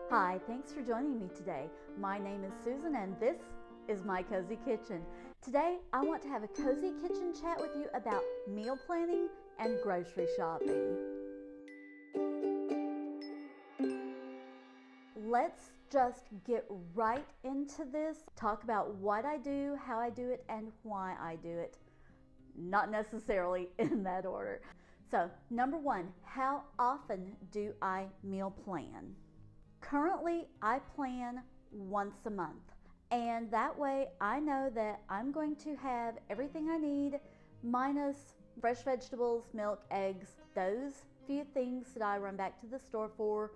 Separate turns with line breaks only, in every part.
Hi, thanks for joining me today. My name is Susan and this is My Cozy Kitchen. Today I want to have a cozy kitchen chat with you about meal planning and grocery shopping. Let's just get right into this. Talk about what I do, how I do it, and why I do it. Not necessarily in that order. So, number one, how often do I meal plan? Currently, I plan once a month, and that way I know that I'm going to have everything I need minus fresh vegetables, milk, eggs, those few things that I run back to the store for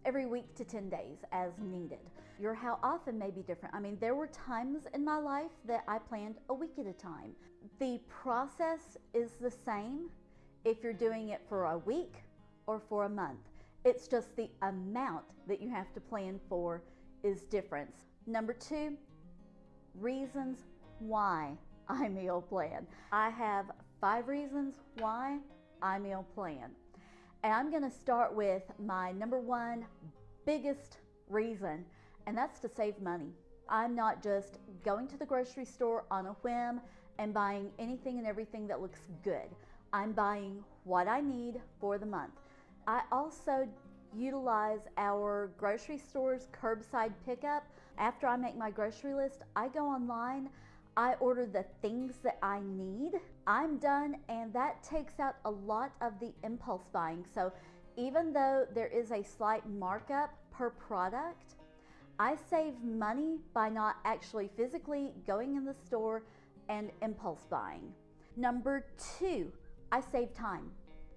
every week to 10 days as needed. Your how often may be different. I mean, there were times in my life that I planned a week at a time. The process is the same if you're doing it for a week or for a month. It's just the amount that you have to plan for is different. Number two, reasons why I meal plan. I have 5 reasons why I meal plan. And I'm going to start with my number one biggest reason, and that's to save money. I'm not just going to the grocery store on a whim and buying anything and everything that looks good. I'm buying what I need for the month. I also utilize our grocery store's curbside pickup. After I make my grocery list, I go online, I order the things that I need. I'm done, and that takes out a lot of the impulse buying. So even though there is a slight markup per product, I save money by not actually physically going in the store and impulse buying. Number two, I save time.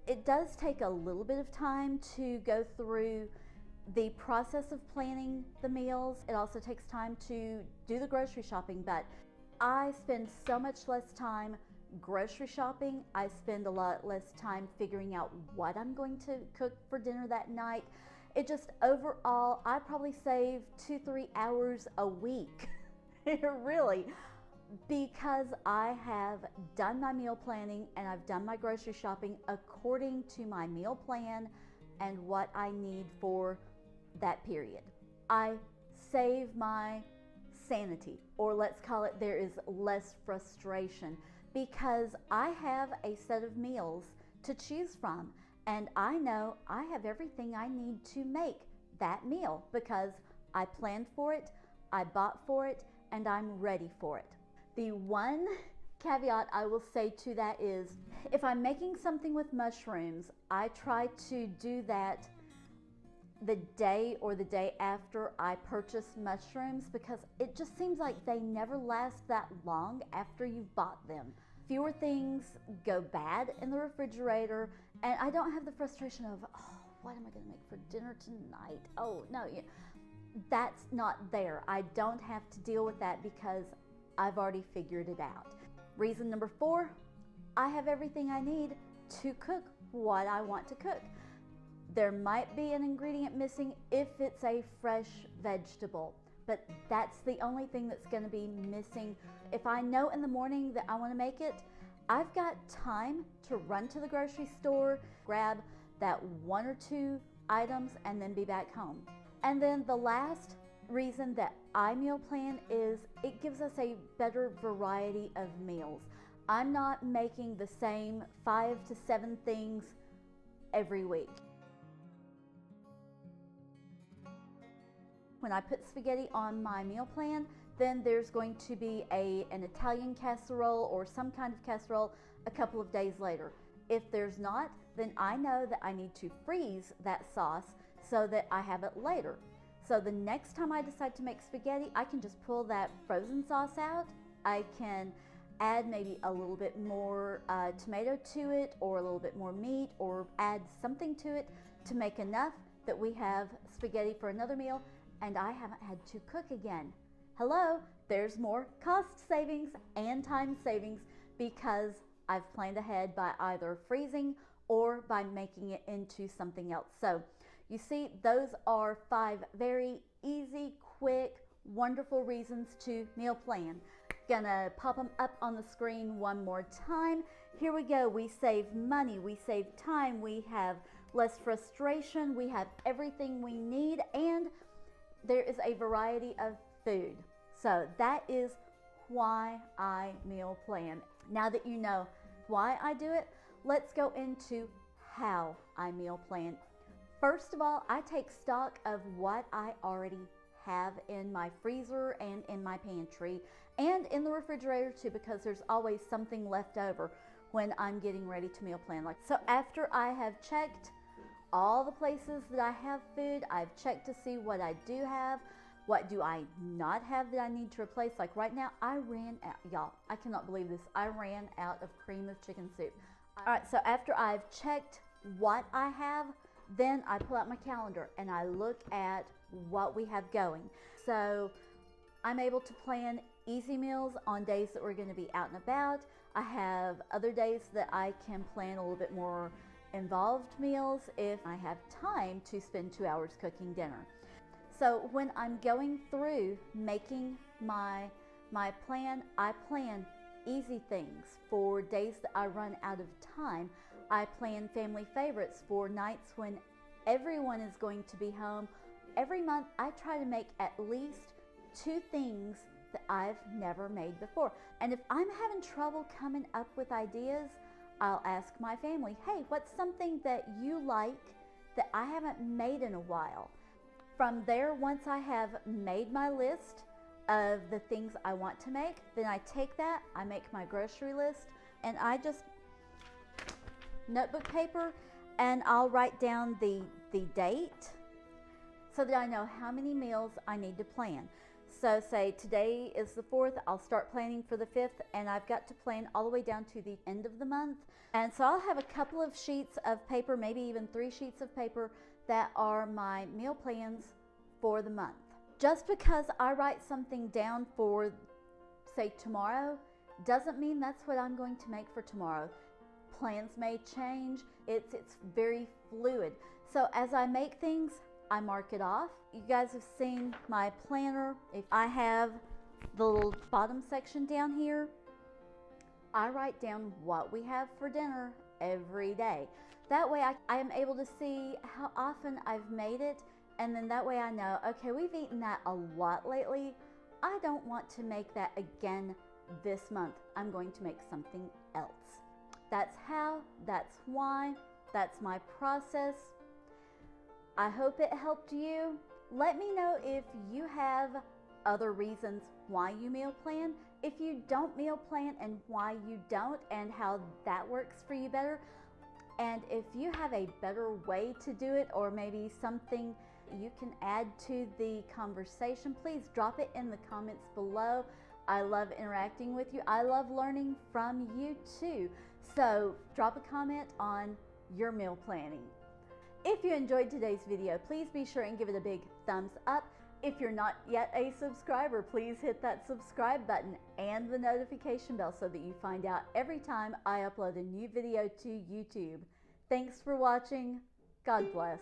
It does take a little bit of time to go through the process of planning the meals. It also takes time to do the grocery shopping, but I spend so much less time grocery shopping. I spend a lot less time figuring out what I'm going to cook for dinner that night. It just overall, I probably save 2-3 hours a week. Really. Because I have done my meal planning and I've done my grocery shopping according to my meal plan and what I need for that period. I save my sanity, or let's call it, there is less frustration because I have a set of meals to choose from and I know I have everything I need to make that meal because I planned for it, I bought for it, and I'm ready for it. The one caveat I will say to that is if I'm making something with mushrooms, I try to do that the day or the day after I purchase mushrooms because it just seems like they never last that long after you've bought them. Fewer things go bad in the refrigerator, and I don't have the frustration of, oh, what am I going to make for dinner tonight? Oh, no, that's not there. I don't have to deal with that because I've already figured it out. Reason number 4, I have everything I need to cook what I want to cook. There might be an ingredient missing if it's a fresh vegetable, but that's the only thing that's going to be missing. If I know in the morning that I want to make it, I've got time to run to the grocery store, grab that 1 or 2 items, and then be back home. And then the last reason that I meal plan is it gives us a better variety of meals. I'm not making the same 5 to 7 things every week. When I put spaghetti on my meal plan, then there's going to be an Italian casserole or some kind of casserole a couple of days later. If there's not, then I know that I need to freeze that sauce so that I have it later. So the next time I decide to make spaghetti, I can just pull that frozen sauce out. I can add maybe a little bit more tomato to it or a little bit more meat or add something to it to make enough that we have spaghetti for another meal and I haven't had to cook again. Hello, there's more cost savings and time savings because I've planned ahead by either freezing or by making it into something else. So you see, those are 5 very easy, quick, wonderful reasons to meal plan. Gonna pop them up on the screen one more time. Here we go. We save money, we save time, we have less frustration, we have everything we need, and there is a variety of food. So that is why I meal plan. Now that you know why I do it, let's go into how I meal plan. First of all, I take stock of what I already have in my freezer and in my pantry and in the refrigerator too, because there's always something left over when I'm getting ready to meal plan. So after I have checked all the places that I have food, I've checked to see what I do have, what do I not have that I need to replace. Like right now, I ran out, y'all, I cannot believe this. I ran out of cream of chicken soup. All right, so after I've checked what I have, then I pull out my calendar and I look at what we have going. So I'm able to plan easy meals on days that we're going to be out and about. I have other days that I can plan a little bit more involved meals if I have time to spend 2 hours cooking dinner. So when I'm going through making my plan, I plan easy things for days that I run out of time. I plan family favorites for nights when everyone is going to be home. Every month I try to make at least 2 things that I've never made before. And if I'm having trouble coming up with ideas, I'll ask my family, hey, what's something that you like that I haven't made in a while? From there, once I have made my list of the things I want to make, then I take that, I make my grocery list, and I just notebook paper, and I'll write down the date so that I know how many meals I need to plan. So say today is the 4th, I'll start planning for the 5th, and I've got to plan all the way down to the end of the month. And so I'll have a couple of sheets of paper, maybe even 3 sheets of paper that are my meal plans for the month. Just because I write something down for, say, tomorrow, doesn't mean that's what I'm going to make for tomorrow. Plans may change. It's very fluid. So as I make things, I mark it off. You guys have seen my planner. If I have the little bottom section down here, I write down what we have for dinner every day. That way I am able to see how often I've made it, and then that way I know, okay, we've eaten that a lot lately. I don't want to make that again this month. I'm going to make something else. That's how, that's why, that's my process. I hope it helped you. Let me know if you have other reasons why you meal plan, if you don't meal plan and why you don't, and how that works for you better. And if you have a better way to do it, or maybe something you can add to the conversation, please drop it in the comments below. I love interacting with you. I love learning from you too. So drop a comment on your meal planning. If you enjoyed today's video, please be sure and give it a big thumbs up. If you're not yet a subscriber, please hit that subscribe button and the notification bell so that you find out every time I upload a new video to YouTube. Thanks for watching. God bless.